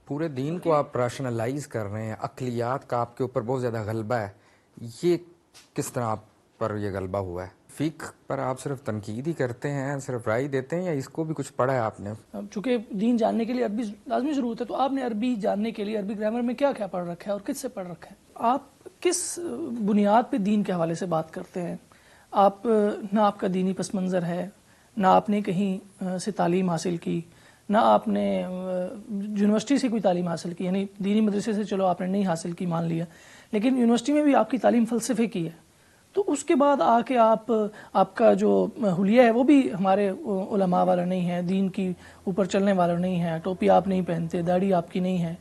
پورے دین کو آپ راشنلائز کر رہے ہیں، عقلیات کا آپ کے اوپر بہت زیادہ غلبہ ہے، یہ کس طرح آپ پر یہ غلبہ ہوا ہے؟ فقہ پر آپ صرف تنقید ہی کرتے ہیں، صرف رائے دیتے ہیں، یا اس کو بھی کچھ پڑھا ہے آپ نے؟ چونکہ دین جاننے کے لیے عربی لازمی ضرورت ہے، تو آپ نے عربی جاننے کے لیے عربی گرامر میں کیا کیا پڑھ رکھا ہے اور کس سے پڑھ رکھا ہے؟ آپ کس بنیاد پہ دین کے حوالے سے بات کرتے ہیں؟ آپ نہ آپ کا دینی پس منظر ہے، نہ آپ نے کہیں سے تعلیم حاصل کی، نہ آپ نے یونیورسٹی سے کوئی تعلیم حاصل کی، یعنی دینی مدرسے سے چلو آپ نے نہیں حاصل کی مان لیا، لیکن یونیورسٹی میں بھی آپ کی تعلیم فلسفے کی ہے، تو اس کے بعد آ کے آپ کا جو حلیہ ہے وہ بھی ہمارے علماء والا نہیں ہے، دین کی اوپر چلنے والا نہیں ہے، ٹوپی آپ نہیں پہنتے، داڑھی آپ کی نہیں ہے،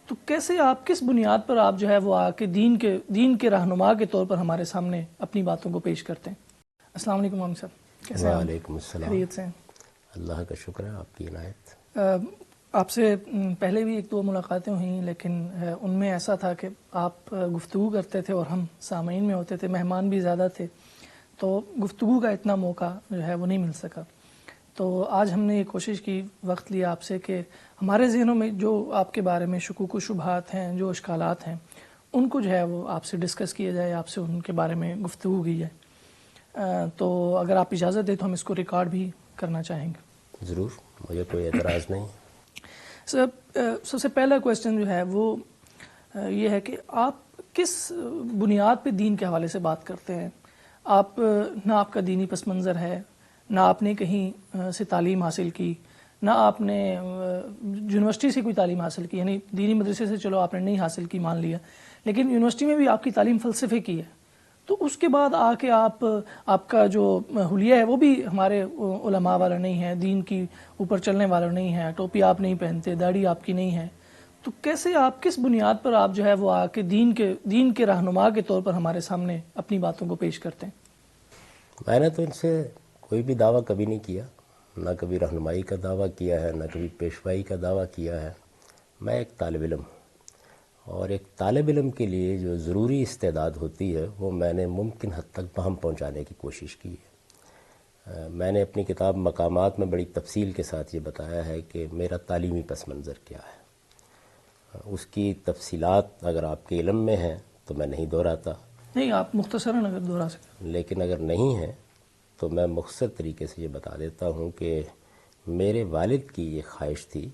تو کیسے آپ کس بنیاد پر آپ جو ہے وہ آ کے دین کے رہنما کے طور پر ہمارے سامنے اپنی باتوں کو پیش کرتے ہیں؟ السلام علیکم مولوی صاحب، کیسے ہیں؟ وعلیکم السلام، خیریت سے ہیں؟ اللہ کا شکر ہے، آپ کی عنایت۔ آپ سے پہلے بھی ایک دو ملاقاتیں ہوئیں، لیکن ان میں ایسا تھا کہ آپ گفتگو کرتے تھے اور ہم سامعین میں ہوتے تھے، مہمان بھی زیادہ تھے، تو گفتگو کا اتنا موقع جو ہے وہ نہیں مل سکا۔ تو آج ہم نے یہ کوشش کی، وقت لیا آپ سے کہ ہمارے ذہنوں میں جو آپ کے بارے میں شکوک و شبہات ہیں، جو اشکالات ہیں، ان کو جو ہے وہ آپ سے ڈسکس کیا جائے، آپ سے ان کے بارے میں گفتگو کی جائے۔ تو اگر آپ اجازت دیں تو ہم اس کو ریکارڈ بھی کرنا چاہیں گے۔ ضرور، مجھے کوئی اعتراض نہیں۔ سب سے پہلا کویسچن جو ہے وہ یہ ہے کہ آپ کس بنیاد پہ دین کے حوالے سے بات کرتے ہیں؟ آپ نہ آپ کا دینی پس منظر ہے، نہ آپ نے کہیں سے تعلیم حاصل کی، نہ آپ نے یونیورسٹی سے کوئی تعلیم حاصل کی، یعنی دینی مدرسے سے چلو آپ نے نہیں حاصل کی مان لیا، لیکن یونیورسٹی میں بھی آپ کی تعلیم فلسفے کی ہے، تو اس کے بعد آ کے آپ کا جو حلیہ ہے وہ بھی ہمارے علماء والا نہیں ہے، دین کی اوپر چلنے والا نہیں ہے، ٹوپی آپ نہیں پہنتے، داڑھی آپ کی نہیں ہے، تو کیسے آپ کس بنیاد پر آپ جو ہے وہ آ کے دین کے رہنما کے طور پر ہمارے سامنے اپنی باتوں کو پیش کرتے ہیں؟ میں نے تو ان سے کوئی بھی دعویٰ کبھی نہیں کیا، نہ کبھی رہنمائی کا دعویٰ کیا ہے، نہ کبھی پیشوائی کا دعویٰ کیا ہے۔ میں ایک طالب علم ہوں، اور ایک طالب علم کے لیے جو ضروری استعداد ہوتی ہے وہ میں نے ممکن حد تک وہاں پہنچانے کی کوشش کی ہے۔ میں نے اپنی کتاب مقامات میں بڑی تفصیل کے ساتھ یہ بتایا ہے کہ میرا تعلیمی پس منظر کیا ہے۔ اس کی تفصیلات اگر آپ کے علم میں ہیں تو میں نہیں دہراتا، نہیں آپ مختصراً اگر دہرا سکیں۔ لیکن اگر نہیں ہے تو میں مختصر طریقے سے یہ بتا دیتا ہوں کہ میرے والد کی یہ خواہش تھی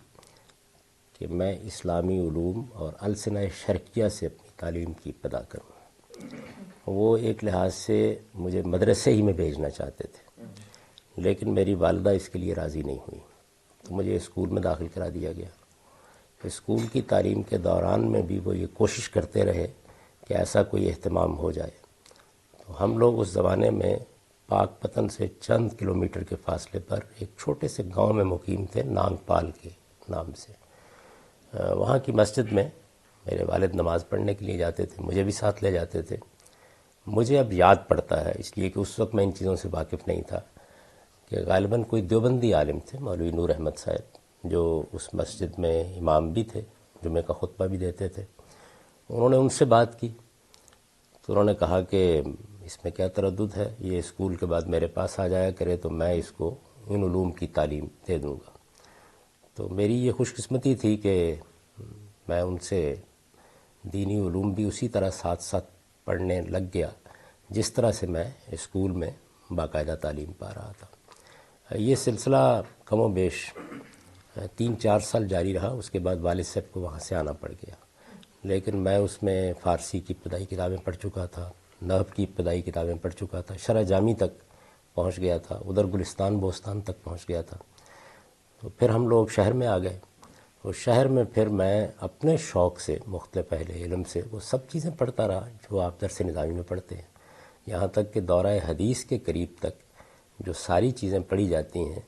کہ میں اسلامی علوم اور السنہ شرقیہ سے اپنی تعلیم کی ابتدا کروں۔ وہ ایک لحاظ سے مجھے مدرسے ہی میں بھیجنا چاہتے تھے، لیکن میری والدہ اس کے لیے راضی نہیں ہوئی، تو مجھے اسکول میں داخل کرا دیا گیا۔ اسکول کی تعلیم کے دوران میں بھی وہ یہ کوشش کرتے رہے کہ ایسا کوئی اہتمام ہو جائے۔ تو ہم لوگ اس زمانے میں پاک پتن سے چند کلومیٹر کے فاصلے پر ایک چھوٹے سے گاؤں میں مقیم تھے، نانگ پال کے نام سے۔ وہاں کی مسجد میں میرے والد نماز پڑھنے کے لیے جاتے تھے، مجھے بھی ساتھ لے جاتے تھے۔ مجھے اب یاد پڑتا ہے، اس لیے کہ اس وقت میں ان چیزوں سے واقف نہیں تھا، کہ غالباً کوئی دیوبندی عالم تھے، مولوی نور احمد صاحب، جو اس مسجد میں امام بھی تھے، جمعہ کا خطبہ بھی دیتے تھے۔ انہوں نے ان سے بات کی تو انہوں نے کہا کہ اس میں کیا تردد ہے، یہ اسکول کے بعد میرے پاس آ جایا کرے تو میں اس کو ان علوم کی تعلیم دے دوں گا۔ تو میری یہ خوش قسمتی تھی کہ میں ان سے دینی علوم بھی اسی طرح ساتھ ساتھ پڑھنے لگ گیا جس طرح سے میں اسکول میں باقاعدہ تعلیم پا رہا تھا۔ یہ سلسلہ کم و بیش 3-4 سال جاری رہا، اس کے بعد والد صاحب کو وہاں سے آنا پڑ گیا، لیکن میں اس میں فارسی کی ابتدائی کتابیں پڑھ چکا تھا، نحو کی ابتدائی کتابیں پڑھ چکا تھا، شرح جامی تک پہنچ گیا تھا، ادھر گلستان بوستان تک پہنچ گیا تھا۔ تو پھر ہم لوگ شہر میں آ گئے، اور شہر میں پھر میں اپنے شوق سے مختلف اہل علم سے وہ سب چیزیں پڑھتا رہا جو آپ درس نظامی میں پڑھتے ہیں، یہاں تک کہ دورہ حدیث کے قریب تک جو ساری چیزیں پڑھی جاتی ہیں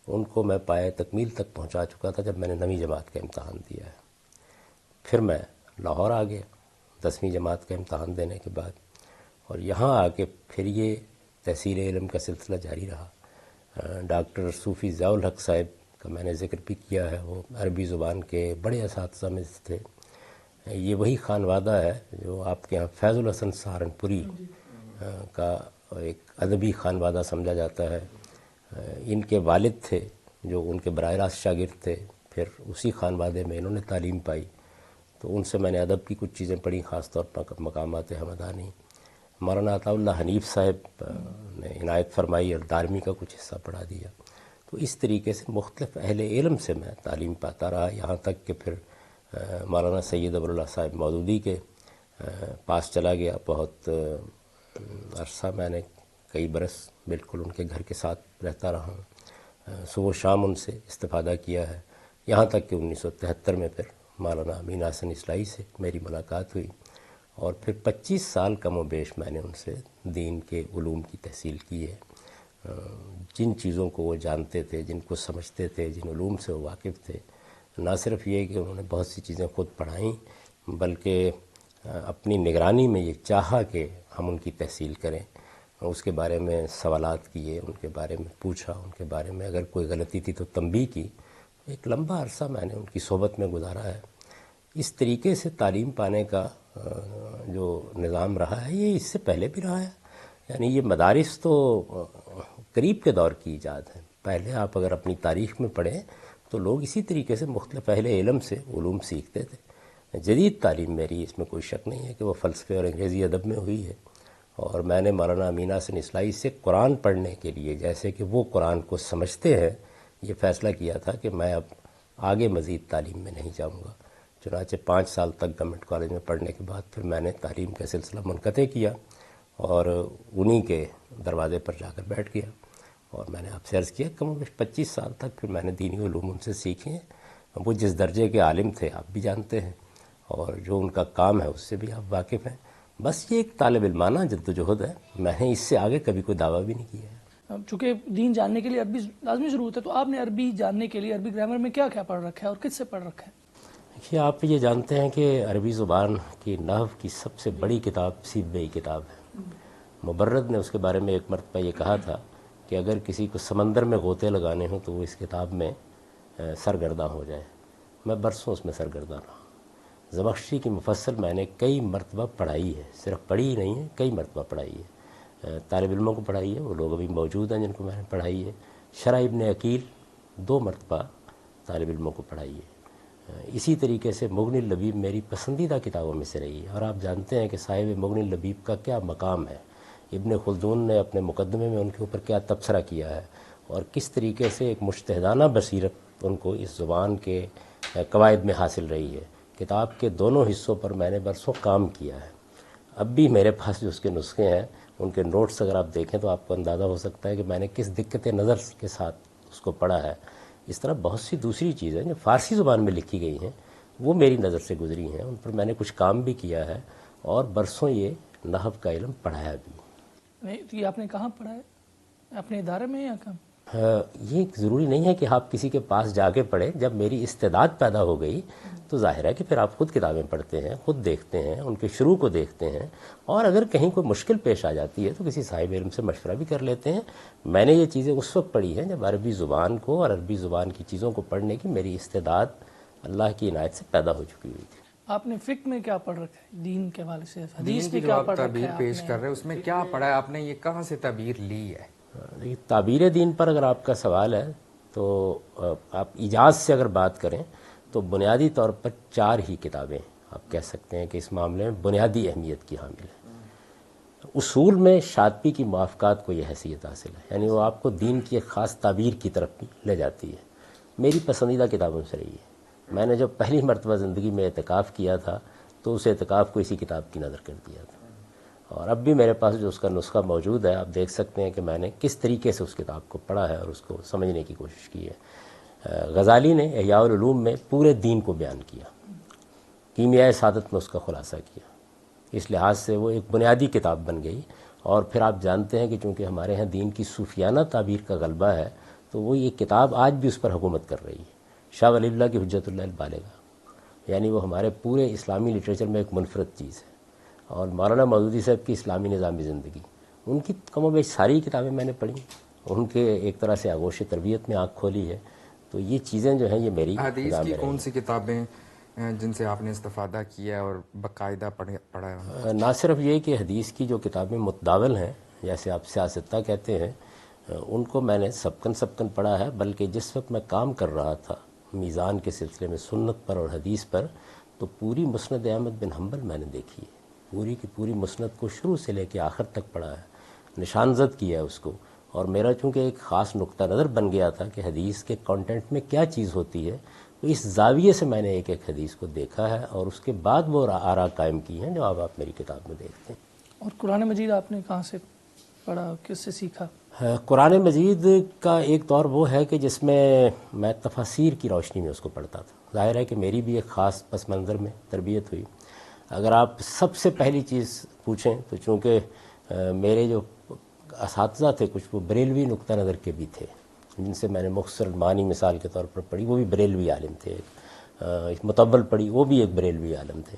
ان کو میں پائے تکمیل تک پہنچا چکا تھا جب میں نے 9ویں جماعت کا امتحان دیا ہے۔ پھر میں لاہور آ گیا 10ویں جماعت کا امتحان دینے کے بعد، اور یہاں آ کے پھر یہ تحصیل علم کا سلسلہ جاری رہا۔ ڈاکٹر صوفی ضیاء الحق صاحب کا میں نے ذکر بھی کیا ہے، وہ عربی زبان کے بڑے اساتذہ میں سے تھے۔ یہ وہی خانوادہ ہے جو آپ کے ہاں فیض الحسن سہارنپوری کا ایک ادبی خانوادہ سمجھا جاتا ہے۔ ان کے والد تھے جو ان کے براہ راست شاگرد تھے، پھر اسی خانوادے میں انہوں نے تعلیم پائی، تو ان سے میں نے ادب کی کچھ چیزیں پڑھی، خاص طور پر مقامات ہمدانی۔ مولانا عطا اللہ حنیف صاحب نے عنایت فرمائی اور دارمی کا کچھ حصہ پڑھا دیا۔ تو اس طریقے سے مختلف اہل علم سے میں تعلیم پاتا رہا، یہاں تک کہ پھر مولانا سید ابواللہ صاحب مودودی کے پاس چلا گیا۔ بہت عرصہ میں نے کئی برس بالکل ان کے گھر کے ساتھ رہتا رہا ہوں، صبح و شام ان سے استفادہ کیا ہے، یہاں تک کہ 1973 میں پھر مولانا امین حسن اصلاحی سے میری ملاقات ہوئی، اور پھر 25 سال کم و بیش میں نے ان سے دین کے علوم کی تحصیل کی ہے۔ جن چیزوں کو وہ جانتے تھے، جن کو سمجھتے تھے، جن علوم سے وہ واقف تھے، نہ صرف یہ کہ انہوں نے بہت سی چیزیں خود پڑھائیں، بلکہ اپنی نگرانی میں یہ چاہا کہ ہم ان کی تحصیل کریں، اس کے بارے میں سوالات کیے، ان کے بارے میں پوچھا، ان کے بارے میں اگر کوئی غلطی تھی تو تنبیہ کی۔ ایک لمبا عرصہ میں نے ان کی صحبت میں گزارا ہے۔ اس طریقے سے تعلیم پانے کا جو نظام رہا ہے یہ اس سے پہلے بھی رہا ہے، یعنی یہ مدارس تو قریب کے دور کی ایجاد ہے۔ پہلے آپ اگر اپنی تاریخ میں پڑھیں تو لوگ اسی طریقے سے مختلف اہل علم سے علوم سیکھتے تھے۔ جدید تعلیم میری اس میں کوئی شک نہیں ہے کہ وہ فلسفے اور انگریزی ادب میں ہوئی ہے، اور میں نے مولانا امین حسن اصلاحی سے قرآن پڑھنے کے لیے، جیسے کہ وہ قرآن کو سمجھتے ہیں، یہ فیصلہ کیا تھا کہ میں اب آگے مزید تعلیم میں نہیں جاؤں گا۔ چنانچہ 5 سال تک گورنمنٹ کالج میں پڑھنے کے بعد پھر میں نے تعلیم کا سلسلہ منقطع کیا اور انہی کے دروازے پر جا کر بیٹھ گیا، اور میں نے آپ سے عرض کیا کم و بیش 25 سال تک پھر میں نے دینی علوم ان سے سیکھے ہیں۔ وہ جس درجے کے عالم تھے آپ بھی جانتے ہیں، اور جو ان کا کام ہے اس سے بھی آپ واقف ہیں۔ بس یہ ایک طالب علمانہ جدوجہد ہے، میں نے اس سے آگے کبھی کوئی دعویٰ بھی نہیں کیا ہے۔ چونکہ دین جاننے کے لیے عربی لازمی ضرورت ہے، تو آپ نے عربی جاننے کے لیے عربی گرامر میں کیا کیا پڑھ رکھا ہے اور کس سے پڑھ رکھا ہے؟ دیکھیے، آپ یہ جانتے ہیں کہ عربی زبان کی نحو کی سب سے بڑی کتاب سیبویہی کتاب ہے۔ مبرد نے اس کے بارے میں ایک مرتبہ یہ کہا تھا کہ اگر کسی کو سمندر میں غوطے لگانے ہوں تو وہ اس کتاب میں سرگرداں ہو جائے۔ میں برسوں اس میں سرگرداں رہا۔ زمخشری کی مفصل میں نے کئی مرتبہ پڑھائی ہے، صرف پڑھی ہی نہیں ہے، کئی مرتبہ پڑھائی ہے، طالب علموں کو پڑھائی ہے، وہ لوگ ابھی موجود ہیں جن کو میں نے پڑھائی ہے۔ شرح ابن عقیل 2 مرتبہ طالب علموں کو پڑھائی ہے۔ اسی طریقے سے مغنی اللبیب میری پسندیدہ کتابوں میں سے رہی ہے، اور آپ جانتے ہیں کہ صاحب مغنی اللبیب کا کیا مقام ہے، ابن خلدون نے اپنے مقدمے میں ان کے اوپر کیا تبصرہ کیا ہے، اور کس طریقے سے ایک مجتہدانہ بصیرت ان کو اس زبان کے قواعد میں حاصل رہی ہے۔ کتاب کے دونوں حصوں پر میں نے برسوں کام کیا ہے۔ اب بھی میرے پاس جو اس کے نسخے ہیں، ان کے نوٹس اگر آپ دیکھیں تو آپ کو اندازہ ہو سکتا ہے کہ میں نے کس دقت نظر کے ساتھ اس کو پڑھا ہے۔ اس طرح بہت سی دوسری چیزیں جو فارسی زبان میں لکھی گئی ہیں وہ میری نظر سے گزری ہیں، ان پر میں نے کچھ کام بھی کیا ہے، اور برسوں یہ نحو کا علم پڑھایا بھی۔ نہیں تو یہ آپ نے کہاں پڑھا ہے؟ اپنے ادارے میں یا کہاں؟ یہ ضروری نہیں ہے کہ آپ کسی کے پاس جا کے پڑھیں۔ جب میری استعداد پیدا ہو گئی تو ظاہر ہے کہ پھر آپ خود کتابیں پڑھتے ہیں، خود دیکھتے ہیں، ان کے شروع کو دیکھتے ہیں، اور اگر کہیں کوئی مشکل پیش آ جاتی ہے تو کسی صاحب علم سے مشورہ بھی کر لیتے ہیں۔ میں نے یہ چیزیں اس وقت پڑھی ہیں جب عربی زبان کو اور عربی زبان کی چیزوں کو پڑھنے کی میری استعداد اللہ کی عنایت سے پیدا ہو چکی ہوئی تھی۔ آپ نے فقہ میں کیا پڑھ رکھا ہے؟ دین کے حوالے سے دین حدیث کی میں جو کیا آپ پڑھ رکھا تعبیر ہے؟ پیش کر رہے ہیں اس میں کیا پڑھا ہے آپ نے، یہ کہاں سے تعبیر لی ہے؟ دیکھیے، تعبیر دین پر اگر آپ کا سوال ہے تو آپ ایجاز سے اگر بات کریں تو بنیادی طور پر 4 ہی کتابیں آپ کہہ سکتے ہیں کہ اس معاملے میں بنیادی اہمیت کی حامل ہیں۔ اصول میں شاطبی کی موافقات کو یہ حیثیت حاصل ہے، یعنی وہ آپ کو دین کی ایک خاص تعبیر کی طرف لے جاتی ہے۔ میری پسندیدہ کتابوں سے رہی ہے۔ میں نے جب پہلی مرتبہ زندگی میں اعتکاف کیا تھا تو اس اعتکاف کو اسی کتاب کی نظر کر دیا تھا، اور اب بھی میرے پاس جو اس کا نسخہ موجود ہے، آپ دیکھ سکتے ہیں کہ میں نے کس طریقے سے اس کتاب کو پڑھا ہے اور اس کو سمجھنے کی کوشش کی ہے۔ غزالی نے احیاء العلوم میں پورے دین کو بیان کیا، کیمیائے سعادت میں اس کا خلاصہ کیا، اس لحاظ سے وہ ایک بنیادی کتاب بن گئی۔ اور پھر آپ جانتے ہیں کہ چونکہ ہمارے ہاں دین کی صوفیانہ تعبیر کا غلبہ ہے تو وہ یہ کتاب آج بھی اس پر حکومت کر رہی ہے۔ شاہ ولی اللہ کی حجت اللہ البالغہ، یعنی وہ ہمارے پورے اسلامی لٹریچر میں ایک منفرد چیز ہے۔ اور مولانا مودودی صاحب کی اسلامی نظام زندگی، ان کی کم و بیش ساری کتابیں میں نے پڑھی، ان کے ایک طرح سے آغوش تربیت میں آنکھ کھولی ہے۔ تو یہ چیزیں جو ہیں یہ میری حدیث کی کون سی کتابیں جن سے آپ نے استفادہ کیا اور باقاعدہ پڑھا ہے؟ نہ صرف یہ کہ حدیث کی جو کتابیں متداول ہیں، جیسے آپ سیاستہ کہتے ہیں، ان کو میں نے سبکن پڑھا ہے، بلکہ جس وقت میں کام کر رہا تھا میزان کے سلسلے میں سنت پر اور حدیث پر، تو پوری مسند احمد بن حنبل میں نے دیکھی ہے، پوری کی پوری مسند کو شروع سے لے کے آخر تک پڑھا ہے، نشان زد کیا ہے اس کو. اور میرا چونکہ ایک خاص نقطہ نظر بن گیا تھا کہ حدیث کے کانٹینٹ میں کیا چیز ہوتی ہے، تو اس زاویے سے میں نے ایک ایک حدیث کو دیکھا ہے اور اس کے بعد وہ آراء قائم کی ہیں جو آپ میری کتاب میں دیکھتے ہیں. اور قرآن مجید آپ نے کہاں سے پڑھا، کس سے سیکھا؟ قرآن مجید کا ایک دور وہ ہے کہ جس میں میں تفاسیر کی روشنی میں اس کو پڑھتا تھا. ظاہر ہے کہ میری بھی ایک خاص پس منظر میں تربیت ہوئی. اگر آپ سب سے پہلی چیز پوچھیں تو چونکہ میرے جو اساتذہ تھے کچھ وہ بریلوی نقطہ نظر کے بھی تھے، جن سے میں نے مختصر معنی مثال کے طور پر پڑھی، وہ بھی بریلوی عالم تھے. مطول پڑھی، وہ بھی ایک بریلوی عالم تھے.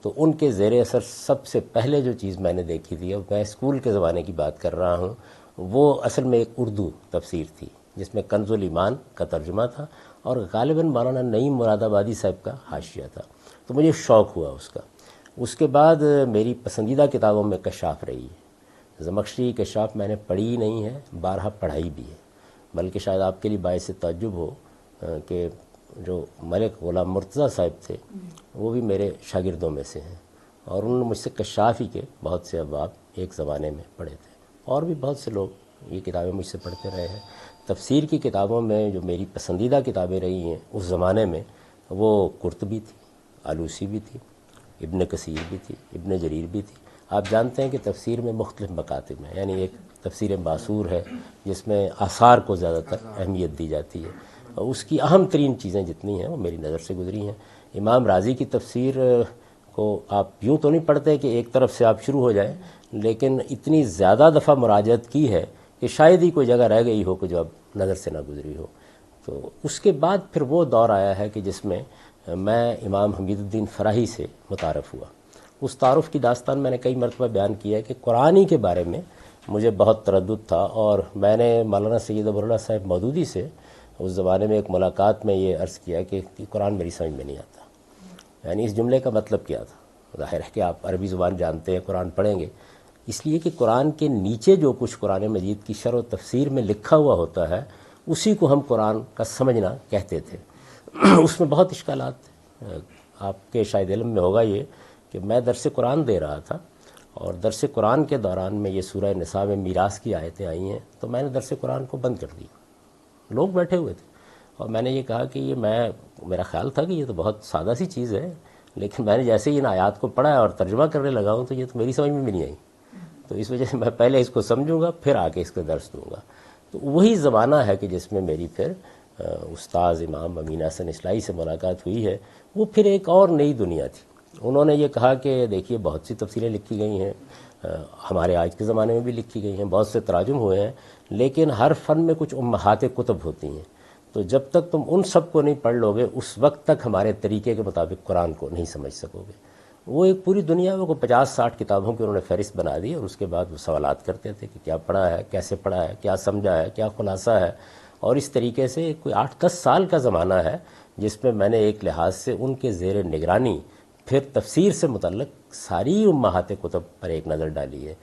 تو ان کے زیر اثر سب سے پہلے جو چیز میں نے دیکھی تھی، اب میں اسکول کے زمانے کی بات کر رہا ہوں، وہ اصل میں ایک اردو تفسیر تھی جس میں کنز الایمان کا ترجمہ تھا اور غالباً مولانا نعیم مراد آبادی صاحب کا حاشیہ تھا. تو مجھے شوق ہوا اس کا. اس کے بعد میری پسندیدہ کتابوں میں کشاف رہی ہے. زمخشری کشاف میں نے پڑھی ہی نہیں ہے، بارہا پڑھائی بھی ہے، بلکہ شاید آپ کے لیے باعث تعجب ہو کہ جو ملک غلام مرتضیٰ صاحب تھے وہ بھی میرے شاگردوں میں سے ہیں، اور انہوں نے مجھ سے کشاف ہی کے بہت سے ابواب ایک زمانے میں پڑھے تھے. اور بھی بہت سے لوگ یہ کتابیں مجھ سے پڑھتے رہے ہیں. تفسیر کی کتابوں میں جو میری پسندیدہ کتابیں رہی ہیں اس زمانے میں، وہ قرطبی تھی، آلوسی بھی تھی، ابن کثیر بھی تھی، ابن جریر بھی تھی. آپ جانتے ہیں کہ تفسیر میں مختلف مکاتب ہیں، یعنی ایک تفسیر باصور ہے جس میں آثار کو زیادہ تر اہمیت دی جاتی ہے، اور اس کی اہم ترین چیزیں جتنی ہیں وہ میری نظر سے گزری ہیں. امام رازی کی تفسیر کو آپ یوں تو نہیں پڑھتے کہ ایک طرف سے آپ شروع ہو جائیں، لیکن اتنی زیادہ دفعہ مراجعت کی ہے کہ شاید ہی کوئی جگہ رہ گئی ہو کہ جو اب نظر سے نہ گزری ہو. تو اس کے بعد پھر وہ دور آیا ہے کہ جس میں میں امام حمید الدین فراہی سے متعارف ہوا. اس تعارف کی داستان میں نے کئی مرتبہ بیان کیا ہے کہ قرآنی کے بارے میں مجھے بہت تردد تھا، اور میں نے مولانا سید ابواللہ صاحب مودودی سے اس زمانے میں ایک ملاقات میں یہ عرض کیا کہ قرآن میری سمجھ میں نہیں آتا. یعنی اس جملے کا مطلب کیا تھا؟ ظاہر ہے کہ آپ عربی زبان جانتے ہیں، قرآن پڑھیں گے، اس لیے کہ قرآن کے نیچے جو کچھ قرآن مجید کی شرح و تفسیر میں لکھا ہوا ہوتا ہے اسی کو ہم قرآن کا سمجھنا کہتے تھے. اس میں بہت اشکالات تھے. آپ کے شاید علم میں ہوگا یہ کہ میں درس قرآن دے رہا تھا، اور درس قرآن کے دوران میں یہ سورہ نساء میں میراث کی آیتیں آئی ہیں، تو میں نے درس قرآن کو بند کر دیا. لوگ بیٹھے ہوئے تھے اور میں نے یہ کہا کہ یہ میرا خیال تھا کہ یہ تو بہت سادہ سی چیز ہے، لیکن میں نے جیسے ہی ان آیات کو پڑھا اور ترجمہ کرنے لگا ہوں تو یہ تو میری سمجھ میں بھی نہیں آئی. تو اس وجہ سے میں پہلے اس کو سمجھوں گا پھر آ کے اس کا درس دوں گا. تو وہی زمانہ ہے کہ جس میں میری پھر استاذ امام امین حسن اصلاحی سے ملاقات ہوئی ہے. وہ پھر ایک اور نئی دنیا تھی. انہوں نے یہ کہا کہ دیکھیے بہت سی تفسیریں لکھی گئی ہیں، ہمارے آج کے زمانے میں بھی لکھی گئی ہیں، بہت سے تراجم ہوئے ہیں، لیکن ہر فن میں کچھ امہات کتب ہوتی ہیں. تو جب تک تم ان سب کو نہیں پڑھ لو گے اس وقت تک ہمارے طریقے کے مطابق قرآن کو نہیں سمجھ سکو گے. وہ ایک پوری دنیا میں کو 50-60 کتابوں کی انہوں نے فہرست بنا دی، اور اس کے بعد وہ سوالات کرتے تھے کہ کیا پڑھا ہے، کیسے پڑھا ہے، کیا سمجھا ہے، کیا خلاصہ ہے. اور اس طریقے سے کوئی 8-10 سال کا زمانہ ہے جس میں میں نے ایک لحاظ سے ان کے زیر نگرانی پھر تفسیر سے متعلق ساری امہات کتب پر ایک نظر ڈالی ہے.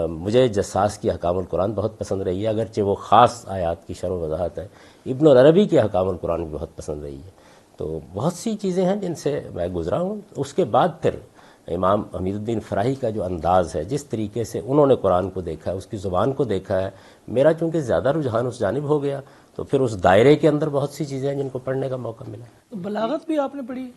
مجھے جساس کی احکام القرآن بہت پسند رہی ہے، اگرچہ وہ خاص آیات کی شرح و وضاحت ہے. ابن العربی کی احکام القرآن بھی بہت پسند رہی ہے. تو بہت سی چیزیں ہیں جن سے میں گزرا ہوں. اس کے بعد پھر امام حمید الدین فراہی کا جو انداز ہے، جس طریقے سے انہوں نے قرآن کو دیکھا ہے، اس کی زبان کو دیکھا ہے، میرا چونکہ زیادہ رجحان اس جانب ہو گیا تو پھر اس دائرے کے اندر بہت سی چیزیں ہیں جن کو پڑھنے کا موقع ملا. تو بلاغت بھی آپ نے پڑھی؟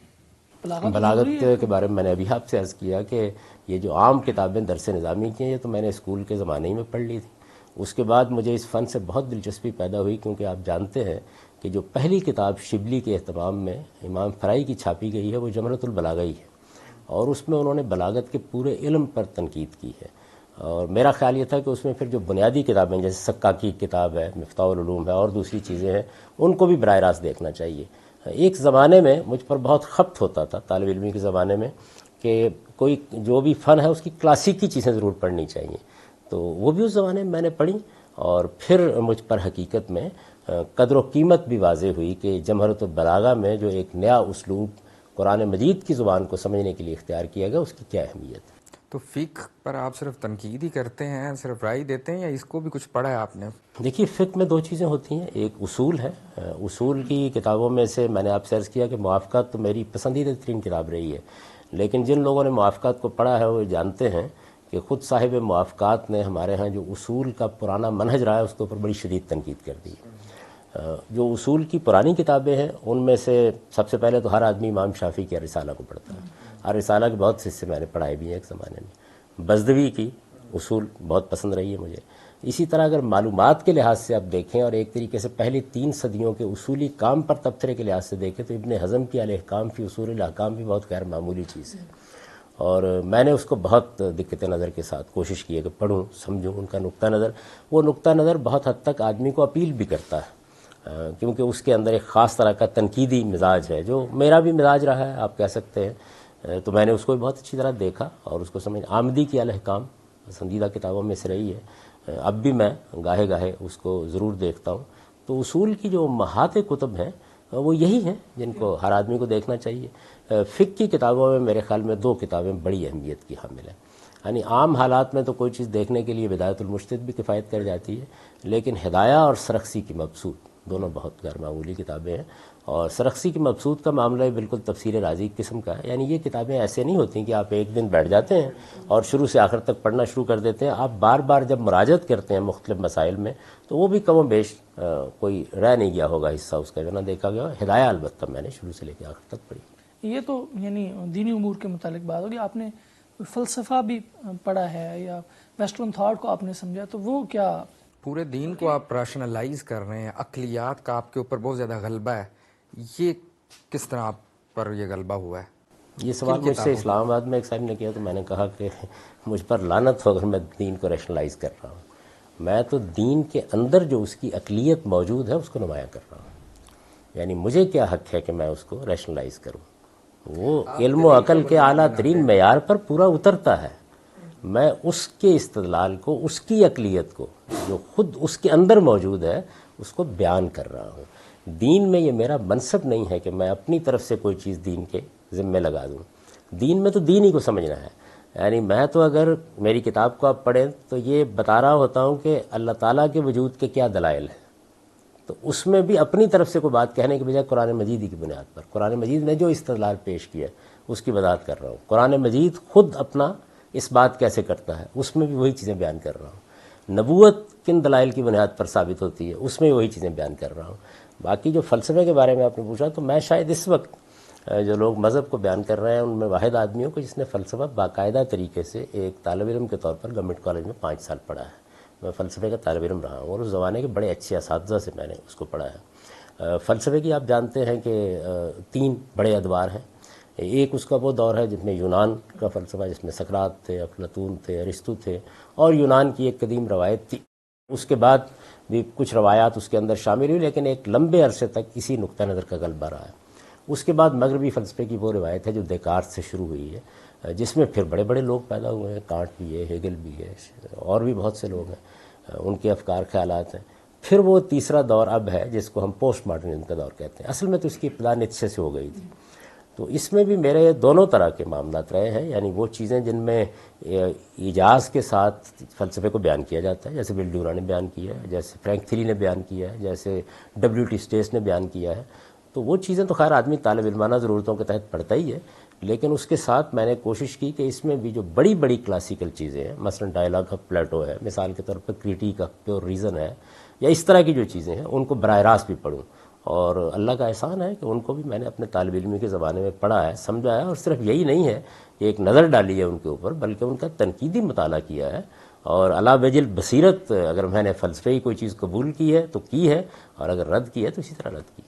بلاغت کے بارے میں نے ابھی آپ سے عرض کیا کہ یہ جو عام کتابیں درس نظامی کی ہیں یہ تو میں نے اسکول کے زمانے ہی میں پڑھ لی تھی. اس کے بعد مجھے اس فن سے بہت دلچسپی پیدا ہوئی، کیونکہ آپ جانتے ہیں کہ جو پہلی کتاب شبلی کے اہتمام میں امام فرائی کی چھاپی گئی ہے وہ جمرۃ البلاغہ ہی ہے، اور اس میں انہوں نے بلاغت کے پورے علم پر تنقید کی ہے. اور میرا خیال یہ تھا کہ اس میں پھر جو بنیادی کتابیں جیسے سکاکی کی کتاب ہے، مفتاح العلوم ہے، اور دوسری چیزیں ہیں، ان کو بھی براہ راست دیکھنا چاہیے. ایک زمانے میں مجھ پر بہت خبت ہوتا تھا طالب علمی کے زمانے میں کہ کوئی جو بھی فن ہے اس کی کلاسیکی چیزیں ضرور پڑھنی چاہیے. تو وہ بھی اس زمانے میں میں نے پڑھی، اور پھر مجھ پر حقیقت میں قدر و قیمت بھی واضح ہوئی کہ جمہرۃ البلاغہ میں جو ایک نیا اسلوب قرآن مجید کی زبان کو سمجھنے کے لیے اختیار کیا گیا اس کی کیا اہمیت ہے. تو فقہ پر آپ صرف تنقید ہی کرتے ہیں, صرف رائے دیتے ہیں, یا اس کو بھی کچھ پڑھا ہے آپ نے؟ دیکھیے فقہ میں دو چیزیں ہوتی ہیں, ایک اصول ہے. اصول کی کتابوں میں سے میں نے آپ سے عرض کیا کہ موافقات تو میری پسندیدہ ترین کتاب رہی ہے, لیکن جن لوگوں نے موافقات کو پڑھا ہے وہ جانتے ہیں کہ خود صاحب موافقات نے ہمارے ہاں جو اصول کا پرانا منہج رہا ہے اس کے اوپر بڑی شدید تنقید کر دی ہے. جو اصول کی پرانی کتابیں ہیں ان میں سے سب سے پہلے تو ہر آدمی امام شافعی کی رسالہ کو پڑھتا ہے, اور رسالہ کے بہت سے حصے میں نے پڑھائے بھی ہیں ایک زمانے میں. بزدوی کی اصول بہت پسند رہی ہے مجھے. اسی طرح اگر معلومات کے لحاظ سے آپ دیکھیں اور ایک طریقے سے پہلی 3 صدیوں کے اصولی کام پر تبصرے کے لحاظ سے دیکھیں تو ابن حزم کی الاحکام فی اصول الاحکام بھی بہت غیر معمولی چیز ہے, اور میں نے اس کو بہت دقت نظر کے ساتھ کوشش کی ہے کہ پڑھوں سمجھوں ان کا نقطہ نظر. وہ نقطہ نظر بہت حد تک آدمی کو اپیل بھی کرتا ہے, کیونکہ اس کے اندر ایک خاص طرح کا تنقیدی مزاج ہے جو میرا بھی مزاج رہا ہے آپ کہہ سکتے ہیں. تو میں نے اس کو بھی بہت اچھی طرح دیکھا اور اس کو سمجھ. آمدی کی الاحکام پسندیدہ کتابوں میں سے رہی ہے, اب بھی میں گاہے گاہے اس کو ضرور دیکھتا ہوں. تو اصول کی جو امہات کتب ہیں وہ یہی ہیں جن کو ہر آدمی کو دیکھنا چاہیے. فقہ کی کتابوں میں میرے خیال میں 2 کتابیں بڑی اہمیت کی حامل ہیں. یعنی عام حالات میں تو کوئی چیز دیکھنے کے لیے بدایت المجتہد بھی کفایت کر جاتی ہے, لیکن ہدایہ اور سرخسی کی مبسوط دونوں بہت غیر معمولی کتابیں ہیں. اور سرخسی کی مبسوط کا معاملہ بالکل تفسیر رازی قسم کا ہے. یعنی یہ کتابیں ایسے نہیں ہوتی کہ آپ ایک دن بیٹھ جاتے ہیں اور شروع سے آخر تک پڑھنا شروع کر دیتے ہیں. آپ بار بار جب مراجعت کرتے ہیں مختلف مسائل میں تو وہ بھی کم و بیش کوئی رہ نہیں گیا ہوگا حصہ اس کا جو نہ دیکھا گیا. ہدایہ البتہ میں نے شروع سے لے کے آخر تک پڑھی. یہ تو یعنی دینی امور کے متعلق بات ہوگی. آپ نے فلسفہ بھی پڑھا ہے یا ویسٹرن تھاٹ کو آپ نے سمجھا, تو وہ کیا پورے دین کو آپ ریشنلائز کر رہے ہیں, عقلیات کا آپ کے اوپر بہت زیادہ غلبہ ہے, یہ کس طرح آپ پر یہ غلبہ ہوا ہے؟ یہ سوال مجھ سے اسلام آباد میں ایک صاحب نے کیا تو میں نے کہا کہ مجھ پر لعنت ہو اگر میں دین کو ریشنلائز کر رہا ہوں. میں تو دین کے اندر جو اس کی عقلیت موجود ہے اس کو نمایاں کر رہا ہوں. یعنی مجھے کیا حق ہے کہ میں اس کو ریشنلائز کروں؟ وہ علم و عقل کے اعلیٰ ترین معیار پر پورا اترتا ہے. میں اس کے استدلال کو, اس کی عقلیت کو جو خود اس کے اندر موجود ہے اس کو بیان کر رہا ہوں. دین میں یہ میرا منصب نہیں ہے کہ میں اپنی طرف سے کوئی چیز دین کے ذمے لگا دوں. دین میں تو دین ہی کو سمجھنا ہے. یعنی میں تو اگر میری کتاب کو آپ پڑھیں تو یہ بتا رہا ہوتا ہوں کہ اللہ تعالیٰ کے وجود کے کیا دلائل ہیں, تو اس میں بھی اپنی طرف سے کوئی بات کہنے کے بجائے قرآن مجید کی بنیاد پر قرآن مجید نے جو استدلال پیش کیا ہے اس کی وضاحت کر رہا ہوں. قرآن مجید خود اپنا اس بات کیسے کرتا ہے اس میں بھی وہی چیزیں بیان کر رہا ہوں. نبوت کن دلائل کی بنیاد پر ثابت ہوتی ہے اس میں وہی چیزیں بیان کر رہا ہوں. باقی جو فلسفے کے بارے میں آپ نے پوچھا تو میں شاید اس وقت جو لوگ مذہب کو بیان کر رہے ہیں ان میں واحد آدمی ہوں کہ جس نے فلسفہ باقاعدہ طریقے سے ایک طالب علم کے طور پر گورنمنٹ کالج میں 5 سال پڑھا ہے. میں فلسفے کا طالب علم رہا ہوں اور اس زمانے کے بڑے اچھے اساتذہ سے میں نے اس کو پڑھا ہے. فلسفے کی آپ جانتے ہیں کہ 3 بڑے ادوار ہیں. ایک اس کا وہ دور ہے جس میں یونان کا فلسفہ, جس میں سقراط تھے, افلاطون تھے, ارسطو تھے, اور یونان کی ایک قدیم روایت تھی. اس کے بعد بھی کچھ روایات اس کے اندر شامل ہوئی, لیکن ایک لمبے عرصے تک اسی نقطہ نظر کا غلبہ رہا ہے. اس کے بعد مغربی فلسفے کی وہ روایت ہے جو دیکارت سے شروع ہوئی ہے, جس میں پھر بڑے بڑے لوگ پیدا ہوئے ہیں. کانٹ بھی ہے, ہیگل بھی ہے, اور بھی بہت سے لوگ ہیں, ان کے افکار خیالات ہیں. پھر وہ تیسرا دور اب ہے جس کو ہم پوسٹ ماڈرنزم کا دور کہتے ہیں. اصل میں تو اس کی ابتدا نیچے سے ہو گئی تھی. تو اس میں بھی میرے دونوں طرح کے معاملات رہے ہیں. یعنی وہ چیزیں جن میں ایجاز کے ساتھ فلسفے کو بیان کیا جاتا ہے, جیسے ول ڈیورا نے بیان کیا ہے, جیسے فرینک تھیلی نے بیان کیا ہے, جیسے W.T. اسٹیس نے بیان کیا ہے. تو وہ چیزیں تو خیر آدمی طالب علمانہ ضرورتوں کے تحت پڑھتا ہی ہے, لیکن اس کے ساتھ میں نے کوشش کی کہ اس میں بھی جو بڑی بڑی کلاسیکل چیزیں ہیں, مثلا ڈائلاگ آف پلیٹو ہے, مثال کے طور پر کریٹیک آف پیور ریزن ہے, یا اس طرح کی جو چیزیں ہیں ان کو براہ راست بھی پڑھوں. اور اللہ کا احسان ہے کہ ان کو بھی میں نے اپنے طالب علمی کے زمانے میں پڑھا ہے, سمجھا ہے. اور صرف یہی نہیں ہے کہ ایک نظر ڈالی ہے ان کے اوپر, بلکہ ان کا تنقیدی مطالعہ کیا ہے. اور علی وجہ البصیرت اگر میں نے فلسفے کی کوئی چیز قبول کی ہے تو کی ہے, اور اگر رد کی ہے تو اسی طرح رد کی.